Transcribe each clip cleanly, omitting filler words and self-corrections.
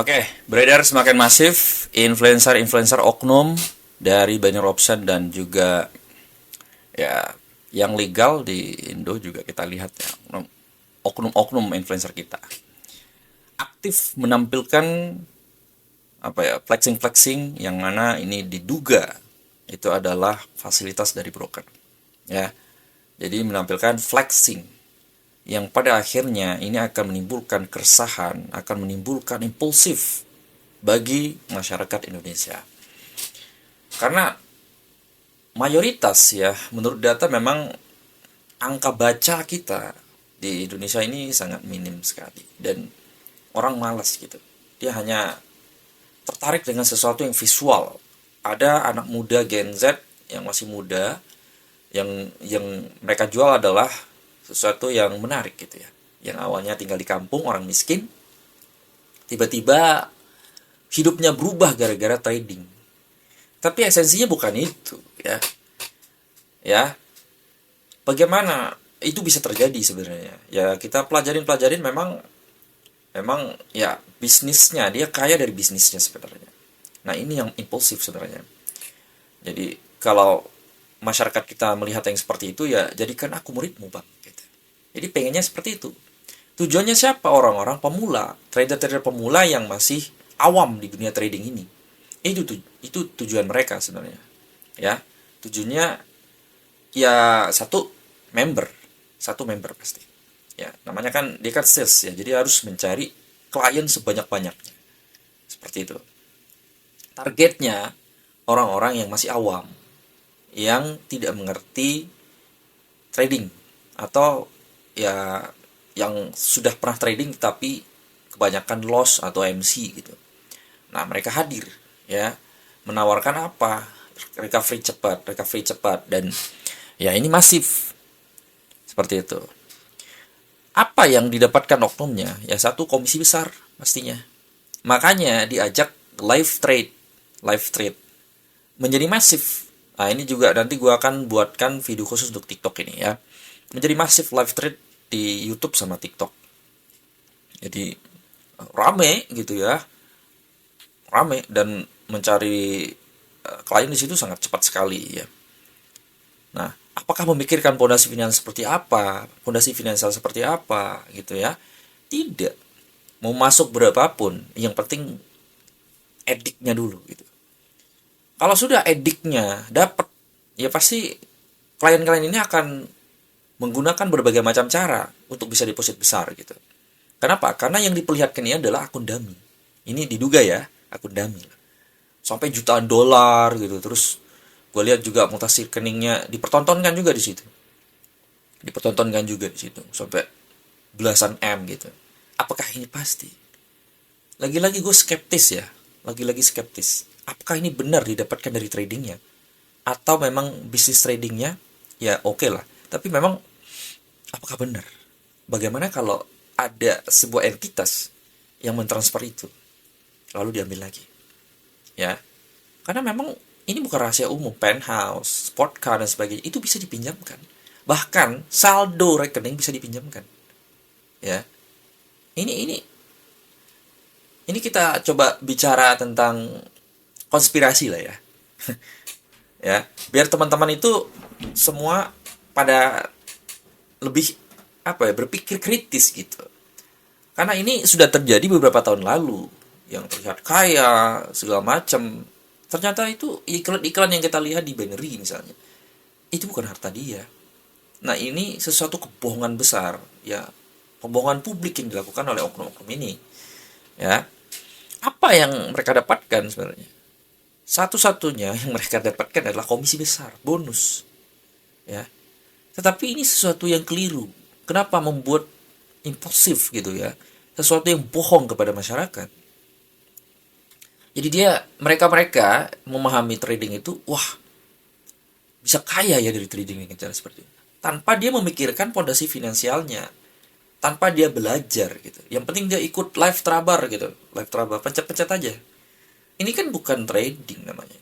Oke, beredar semakin masif influencer-influencer oknum dari binary option dan juga ya yang legal di Indo juga kita lihat ya, oknum-oknum influencer kita aktif menampilkan apa ya, flexing-flexing yang mana ini diduga itu adalah fasilitas dari broker ya. Jadi menampilkan flexing yang pada akhirnya ini akan menimbulkan keresahan, akan menimbulkan impulsif bagi masyarakat Indonesia. Karena mayoritas ya, menurut data memang angka baca kita di Indonesia ini sangat minim sekali. Dan orang malas gitu. Dia hanya tertarik dengan sesuatu yang visual. Ada anak muda Gen Z yang masih muda, yang mereka jual adalah sesuatu yang menarik gitu ya. Yang awalnya tinggal di kampung, orang miskin, tiba-tiba hidupnya berubah gara-gara trading. Tapi esensinya bukan itu ya. Ya. Bagaimana itu bisa terjadi sebenarnya? Ya kita pelajarin memang ya bisnisnya, dia kaya dari bisnisnya sebenarnya. Nah, ini yang impulsif sebenarnya. Jadi kalau masyarakat kita melihat yang seperti itu, ya jadikan aku muridmu, Bang, gitu. Jadi pengennya seperti itu. Tujuannya siapa? Orang-orang pemula, trader-trader pemula yang masih awam di dunia trading ini. Itu tujuan mereka sebenarnya. Ya, tujuannya ya satu member pasti. Ya, namanya kan dia kan sales ya, jadi harus mencari klien sebanyak-banyaknya. Seperti itu. Targetnya orang-orang yang masih awam, yang tidak mengerti trading atau ya yang sudah pernah trading tapi kebanyakan loss atau MC gitu. Nah, mereka hadir ya, menawarkan apa? Recovery cepat dan ya ini masif. Seperti itu. Apa yang didapatkan oknumnya? Ya satu, komisi besar pastinya. Makanya diajak live trade menjadi masif. Nah, ini juga nanti gue akan buatkan video khusus untuk TikTok ini ya. Menjadi masif live trade di YouTube sama TikTok. Jadi rame gitu ya. Rame dan mencari klien di situ sangat cepat sekali ya. Nah, apakah memikirkan fondasi finansial seperti apa gitu ya? Tidak. Mau masuk berapapun, yang penting ediknya dulu gitu. Kalau sudah ediknya dapat, ya pasti klien-klien ini akan menggunakan berbagai macam cara untuk bisa deposit besar gitu. Kenapa? Karena yang diperlihatkan ini adalah akun dummy. Ini diduga ya, akun dummy. Sampai jutaan dolar gitu. Terus gue lihat juga mutasi rekeningnya dipertontonkan juga di situ. Sampai belasan M gitu. Apakah ini pasti? Lagi-lagi gue skeptis ya. Apakah ini benar didapatkan dari tradingnya? Atau memang bisnis tradingnya ya oke lah. Tapi memang apakah benar? Bagaimana kalau ada sebuah entitas yang mentransfer itu lalu diambil lagi? Ya. Karena memang ini bukan rahasia umum, penthouse, sport car dan sebagainya itu bisa dipinjamkan. Bahkan saldo rekening bisa dipinjamkan. Ya. Ini kita coba bicara tentang konspirasi lah ya. Ya, biar teman-teman itu semua pada lebih berpikir kritis gitu. Karena ini sudah terjadi beberapa tahun lalu, yang terlihat kaya segala macam. Ternyata itu iklan-iklan yang kita lihat di binary misalnya, itu bukan harta dia. Nah, ini sesuatu kebohongan besar ya, kebohongan publik yang dilakukan oleh oknum-oknum ini. Ya, apa yang mereka dapatkan sebenarnya? Satu-satunya yang mereka dapatkan adalah komisi besar, bonus. Ya. Tetapi ini sesuatu yang keliru. Kenapa membuat impulsif gitu ya? Sesuatu yang bohong kepada masyarakat. Jadi mereka memahami trading itu, wah, bisa kaya ya dari trading dengan cara seperti itu. Tanpa dia memikirkan fondasi finansialnya. Tanpa dia belajar gitu. Yang penting dia ikut live trabar gitu. Live trabar, pencet-pencet aja. Ini kan bukan trading namanya.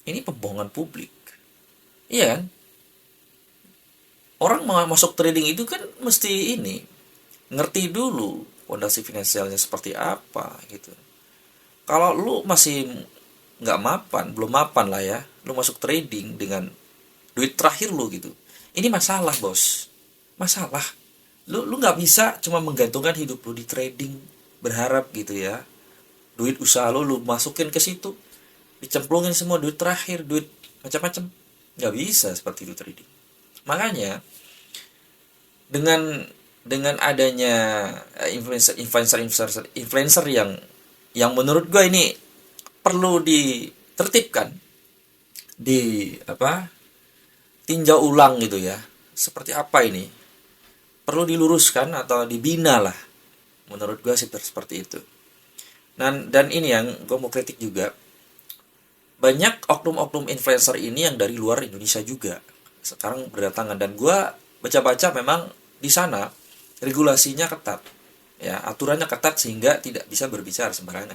Ini pembohongan publik. Iya kan? Orang mau masuk trading itu kan mesti ngerti dulu fondasi finansialnya seperti apa gitu. Kalau lu masih nggak mapan, belum mapan lah ya, lu masuk trading dengan duit terakhir lu gitu, ini masalah bos, masalah. Lu nggak bisa cuma menggantungkan hidup lu di trading, berharap gitu ya, duit usaha lu masukin ke situ, dicemplungin semua duit terakhir, duit macam-macam. Nggak bisa seperti itu trading. Makanya dengan adanya influencer yang menurut gue ini perlu ditertibkan, di apa, tinjau ulang gitu ya, seperti apa ini, perlu diluruskan atau dibina lah, menurut gue sih seperti itu. Dan ini yang gue mau kritik juga, banyak oknum-oknum influencer ini yang dari luar Indonesia juga sekarang berdatangan, dan gue baca-baca memang di sana regulasinya ketat ya, aturannya ketat sehingga tidak bisa berbicara sembarangan.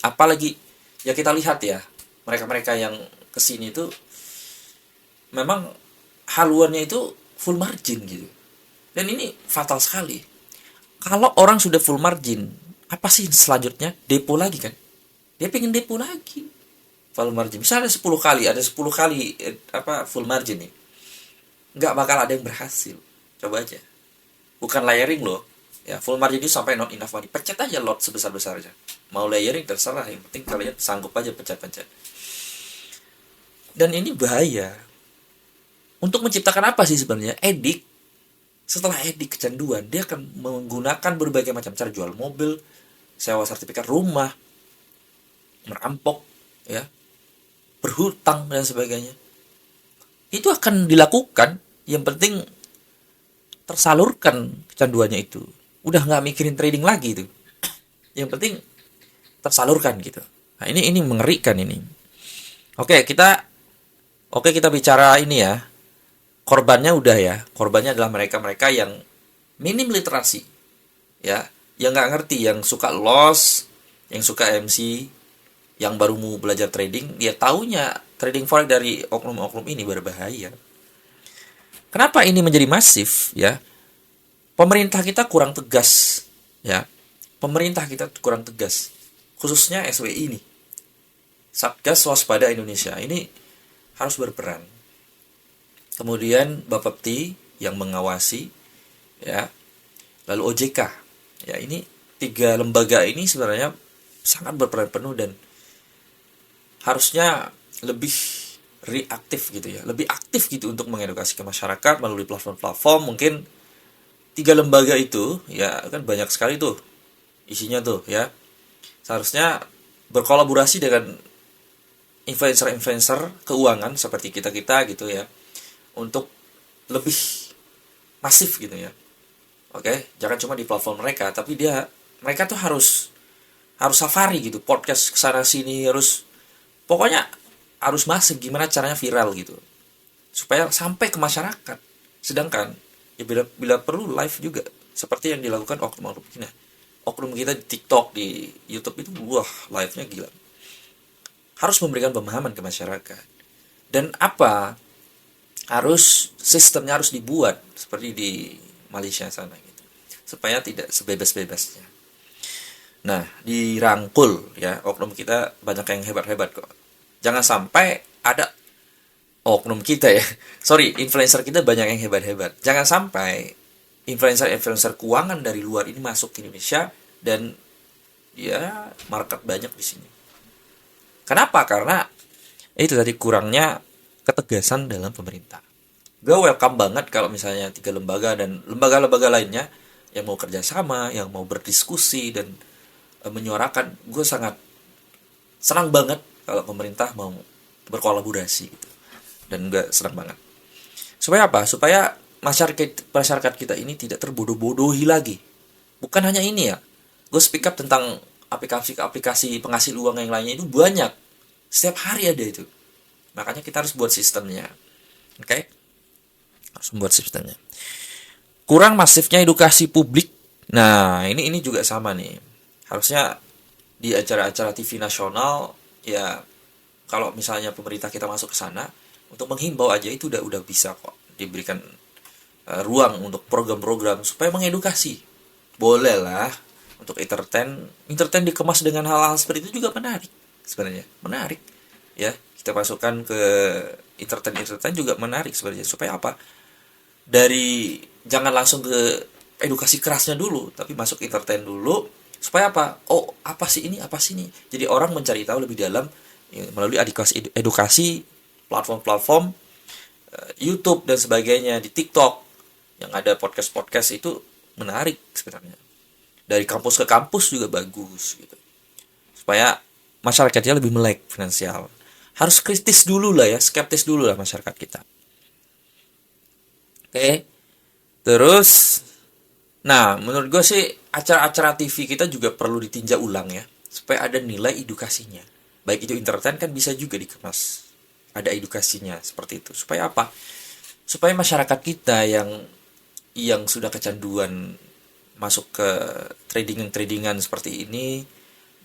Apalagi ya kita lihat ya, mereka-mereka yang kesini itu memang haluannya itu full margin gitu, dan ini fatal sekali. Kalau orang sudah full margin, apa sih selanjutnya? Depo lagi kan, dia pengen depo lagi full margin. Misalnya ada 10 kali full margin nih, nggak bakal ada yang berhasil. Coba aja, bukan layering loh ya, full margin itu sampai not enough money, pencet aja lot sebesar-besarnya. Mau layering terserah, yang penting kalian sanggup aja pencet-pencet. Dan ini bahaya. Untuk menciptakan apa sih sebenarnya? Edik. Setelah edik, kecanduan, dia akan menggunakan berbagai macam cara, jual mobil, sewa sertifikat rumah, merampok ya, berhutang dan sebagainya. Itu akan dilakukan, yang penting tersalurkan kecanduannya itu. Udah nggak mikirin trading lagi itu. Yang penting tersalurkan gitu. Nah, ini mengerikan ini. Oke, kita bicara ini ya. Korbannya udah ya. Korbannya adalah mereka-mereka yang minim literasi. Ya, yang nggak ngerti, yang suka loss, yang suka MC, yang baru mau belajar trading, dia taunya trading forex dari oknum-oknum ini berbahaya. Kenapa ini menjadi masif ya? Pemerintah kita kurang tegas ya. Pemerintah kita kurang tegas, khususnya SWI ini, Satgas Waspada Indonesia ini harus berperan. Kemudian Bapepti yang mengawasi ya, lalu OJK ya, ini 3 lembaga ini sebenarnya sangat berperan penuh dan harusnya lebih reaktif gitu ya, lebih aktif gitu untuk mengedukasi ke masyarakat melalui platform-platform. Mungkin 3 lembaga itu ya kan banyak sekali tuh isinya tuh ya, seharusnya berkolaborasi dengan influencer-influencer keuangan seperti kita-kita gitu ya, untuk lebih masif gitu ya. Oke, jangan cuma di platform mereka, tapi mereka tuh harus safari gitu, podcast kesana sini, pokoknya harus masif, gimana caranya viral gitu, supaya sampai ke masyarakat. Sedangkan ya bila perlu live juga, seperti yang dilakukan oknum-oknum kita. Oknum kita di TikTok, di YouTube itu, wah, live-nya gila. Harus memberikan pemahaman ke masyarakat. Dan sistemnya harus dibuat seperti di Malaysia sana gitu, supaya tidak sebebas-bebasnya. Nah, dirangkul ya, oknum kita banyak yang hebat-hebat kok. Jangan sampai ada oknum kita ya. Sorry, influencer kita banyak yang hebat-hebat. Jangan sampai influencer keuangan dari luar ini masuk ke Indonesia dan ya market banyak di sini. Kenapa? Karena itu tadi kurangnya ketegasan dalam pemerintah. Gue welcome banget kalau misalnya 3 lembaga dan lembaga-lembaga lainnya yang mau kerjasama, yang mau berdiskusi dan menyuarakan. Gue sangat senang banget kalau pemerintah mau berkolaborasi gitu. Dan gue senang banget. Supaya apa? Supaya masyarakat kita ini tidak terbodoh-bodohi lagi. Bukan hanya ini ya. Gue speak up tentang aplikasi penghasil uang yang lainnya itu banyak. Setiap hari ada itu. Makanya kita harus buat sistemnya. Oke? Harus membuat sistemnya. Kurang masifnya edukasi publik. Nah, ini juga sama nih. Harusnya di acara-acara TV nasional ya, kalau misalnya pemerintah kita masuk ke sana untuk menghimbau aja itu udah bisa kok diberikan ruang untuk program-program supaya mengedukasi. Boleh lah untuk entertain dikemas dengan hal-hal seperti itu juga menarik sebenarnya, menarik ya. Kita masukkan ke entertain juga menarik sebenarnya, supaya apa, dari jangan langsung ke edukasi kerasnya dulu, tapi masuk entertain dulu, supaya apa, oh apa sih ini, apa sih ini, jadi orang mencari tahu lebih dalam ya, melalui edukasi platform-platform YouTube dan sebagainya, di TikTok yang ada podcast-podcast itu menarik sebenarnya. Dari kampus ke kampus juga bagus gitu. Supaya masyarakatnya lebih melek finansial. Harus kritis dulu lah ya, skeptis dulu lah masyarakat kita. Oke. Terus, nah menurut gue sih acara-acara TV kita juga perlu ditinjau ulang ya, supaya ada nilai edukasinya. Baik itu entertain kan bisa juga dikemas, ada edukasinya seperti itu. Supaya apa? Supaya masyarakat kita yang sudah kecanduan masuk ke tradingan seperti ini,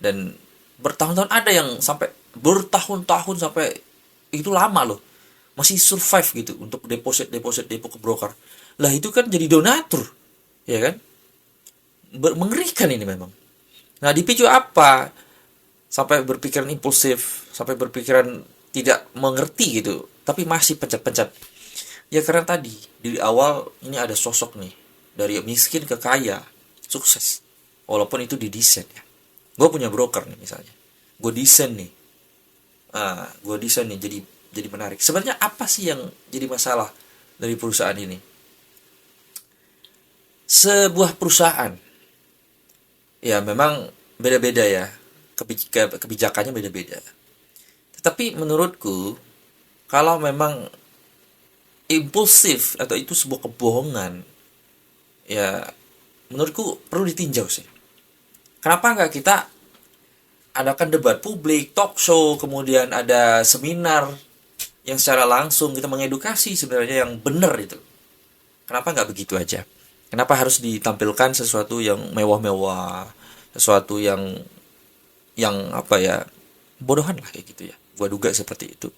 dan bertahun-tahun, ada yang sampai bertahun-tahun, sampai itu lama loh, masih survive gitu untuk deposit depo ke broker. Lah itu kan jadi donatur, ya kan? Mengerikan ini memang. Nah, dipicu apa? Sampai berpikiran impulsif, sampai berpikiran tidak mengerti gitu, tapi masih pencet-pencet. Ya karena tadi di awal ini ada sosok nih, dari miskin ke kaya, sukses. Walaupun itu didesain ya. Gue punya broker nih misalnya, gue desain nih, jadi menarik. Sebenarnya apa sih yang jadi masalah dari perusahaan ini? Sebuah perusahaan, ya memang beda-beda ya, kebijakannya beda-beda. Tetapi menurutku, kalau memang impulsif atau itu sebuah kebohongan, ya menurutku perlu ditinjau sih. Kenapa nggak kita adakan debat publik, talk show, kemudian ada seminar yang secara langsung kita mengedukasi sebenarnya yang benar itu. Kenapa nggak begitu aja? Kenapa harus ditampilkan sesuatu yang mewah-mewah, sesuatu yang apa ya, bodohan lah kayak gitu ya. Gua duga seperti itu.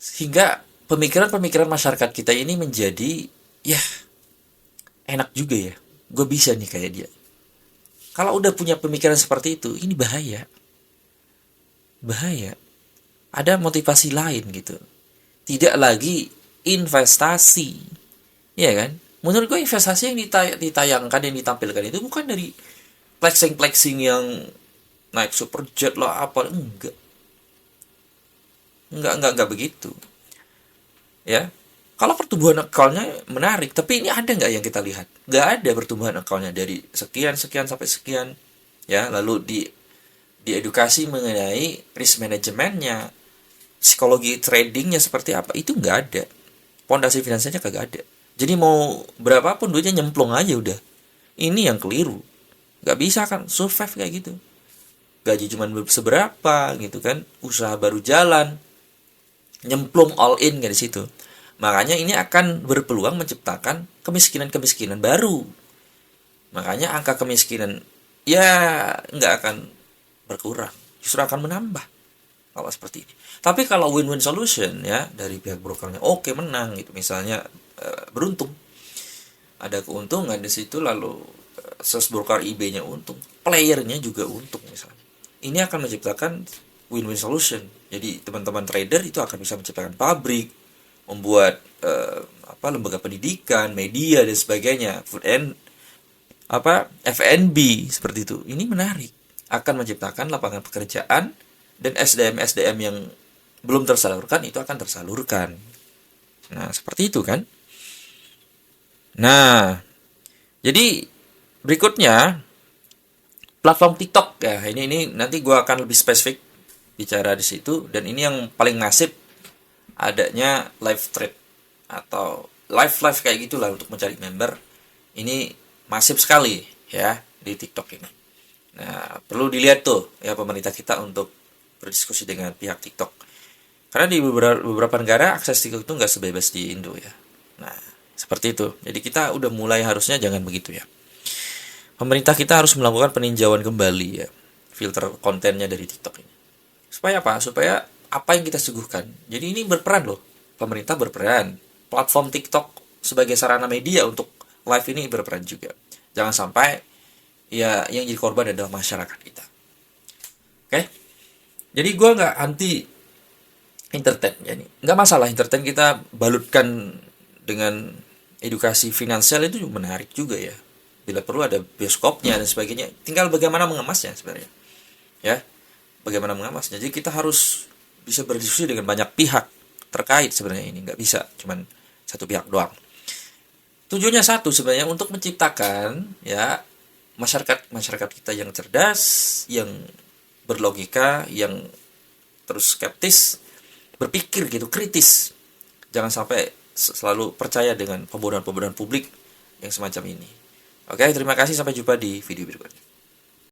Sehingga pemikiran-pemikiran masyarakat kita ini menjadi, ya enak juga ya, gue bisa nih kayak dia. Kalau udah punya pemikiran seperti itu, ini bahaya. Bahaya. Ada motivasi lain gitu. Tidak lagi investasi. Iya kan? Menurut gue investasi yang ditayangkan, yang ditampilkan itu bukan dari flexing-flexing yang naik superjet lah apa. Enggak begitu. Ya. Kalau pertumbuhan account-nya menarik, tapi ini ada nggak yang kita lihat? Nggak ada pertumbuhan account-nya dari sekian sampai sekian, ya. Lalu diedukasi mengenai risk manajemennya, psikologi tradingnya seperti apa, itu nggak ada. Pondasi finansialnya kagak ada. Jadi mau berapapun duitnya nyemplung aja udah. Ini yang keliru. Nggak bisa kan survive kayak gitu. Gaji cuma seberapa gitu kan, usaha baru jalan, nyemplung all in kan di situ. Makanya ini akan berpeluang menciptakan kemiskinan baru. Makanya angka kemiskinan ya nggak akan berkurang, justru akan menambah kalau seperti ini. Tapi kalau win-win solution ya dari pihak brokernya, oke, menang gitu. Misalnya beruntung, ada keuntungan di situ, lalu sales broker IB-nya untung, playernya juga untung misalnya. Ini akan menciptakan win-win solution. Jadi teman-teman trader itu akan bisa menciptakan pabrik, membuat lembaga pendidikan, media dan sebagainya, F&B seperti itu. Ini menarik, akan menciptakan lapangan pekerjaan, dan SDM yang belum tersalurkan itu akan tersalurkan. Nah, seperti itu kan. Nah, jadi berikutnya platform TikTok ya. Ini nanti gue akan lebih spesifik bicara di situ, dan ini yang paling nasib adanya live trade atau live kayak gitulah untuk mencari member. Ini masif sekali ya di TikTok ini. Nah, perlu dilihat tuh ya pemerintah kita untuk berdiskusi dengan pihak TikTok. Karena di beberapa negara akses TikTok itu nggak sebebas di Indo ya. Nah, seperti itu. Jadi kita udah mulai harusnya jangan begitu ya. Pemerintah kita harus melakukan peninjauan kembali ya filter kontennya dari TikTok ini. Supaya apa? Supaya apa yang kita suguhkan. Jadi ini berperan loh. Pemerintah berperan. Platform TikTok sebagai sarana media untuk live ini berperan juga. Jangan sampai ya yang jadi korban adalah masyarakat kita. Oke, jadi gue nggak anti entertain, yani nggak masalah entertain kita balutkan dengan edukasi finansial, itu juga menarik juga ya. Bila perlu ada bioskopnya dan sebagainya. Tinggal bagaimana mengemasnya sebenarnya, ya. Bagaimana mengemasnya. Jadi kita harus bisa berdiskusi dengan banyak pihak terkait sebenarnya ini. Nggak bisa cuman satu pihak doang. Tujuannya satu sebenarnya, untuk menciptakan ya masyarakat kita yang cerdas, yang berlogika, yang terus skeptis, berpikir gitu, kritis. Jangan sampai selalu percaya dengan pembodohan-pembodohan publik yang semacam ini. Oke, terima kasih, sampai jumpa di video berikutnya.